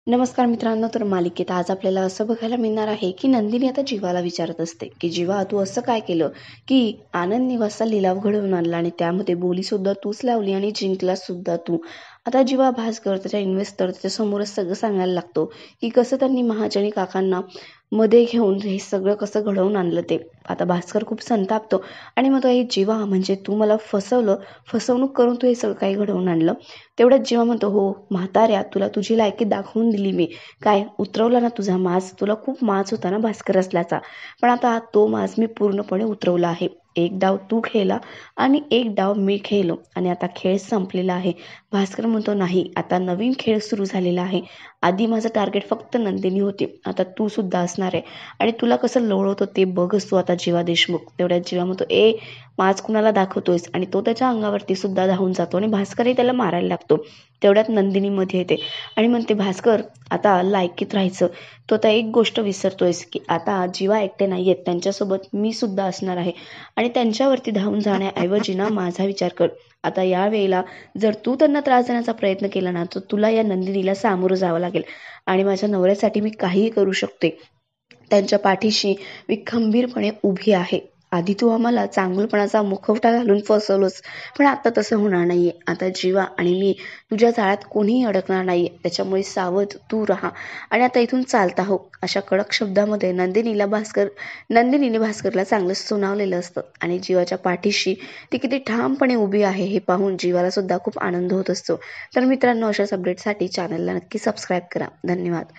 नमस्कार मित्रांनो, तर मालिकेत आज आपल्याला असं बघायला मिळणार आहे की नंदिनी आता जीवाला विचारत असते की जीवा, तू असं काय केलं की आनंद निवासचा लिलाव घडवून आणला आणि त्यामध्ये बोली सुद्धा तूच लावली आणि जिंकला सुद्धा तू. आता जीवा भास्कर त्याच्या इन्व्हेस्टर त्याच्या समोरच सगळं सांगायला लागतो की कसं त्यांनी महाजनी काकांना मध्ये घेऊन हे सगळं कसं घडवून आणलं ते. आता भास्कर खूप संतापतो आणि मग तो, हे जीवा, म्हणजे तू मला फसवणूक करून तू हे सगळं काही घडवून आणलं. तेवढ्यात जेव्हा म्हणतो, हो म्हाताऱ्या, तुला तुझी लायकी दाखवून दिली मी. काय उतरवला ना तुझा माज, तुला खूप माज होता ना भास्कर असल्याचा, पण आता तो माज मी पूर्णपणे उतरवला आहे. एक डाव तू खेळला आणि एक डाव मी खेळलो आणि आता खेळ संपलेला आहे. भास्कर म्हणतो, नाही, आता नवीन खेळ सुरू झालेला आहे. आधी माझं टार्गेट फक्त नंदिनी होती, आता तू सुद्धा असणार आहे आणि तुला कसं लोळवतो ते बघच तू आता जीवा देशमुख. तेवढ्यात जीवा म्हणतो, ए माज कुणाला दाखवतोयस, आणि तो त्याच्या अंगावरती सुद्धा धावून जातो आणि भास्करही त्याला मारायला लागतो. तेवढ्यात नंदिनी मध्ये येते आणि म्हणते, भास्कर आता लायकीत राहायचं. तो आता एक गोष्ट विसरतोयस की आता जीवा एकटे नाही आहेत, त्यांच्यासोबत मी सुद्धा असणार आहे आणि त्यांच्यावरती धावून जाण्याऐवजी ना माझा विचार कर. आता या वेळेला जर तू त्यांना त्रास देण्याचा प्रयत्न केला ना, तर तुला या नंदिनीला सामोरं जावं लागेल आणि माझ्या नवऱ्यासाठी मी काहीही करू शकते. त्यांच्या पाठीशी मी खंबीरपणे उभी आहे. आधी तू आम्हाला चांगुलपणाचा मुखवटा घालून फसवलंस, पण आता तसं होणार नाहीये. आता जीवा आणि मी तुझ्या जाळ्यात कोणीही अडकणार नाहीये, त्याच्यामुळे सावध तू राहा आणि आता इथून चालता हो. अशा कडक शब्दामध्ये नंदिनीने भास्करला चांगलं सुनावलेलं असतं आणि जीवाच्या पाठीशी ती किती ठामपणे उभी आहे हे पाहून जीवाला सुद्धा खूप आनंद होत असतो. तर मित्रांनो, अशाच अपडेटसाठी चॅनलला नक्की सबस्क्राईब करा. धन्यवाद.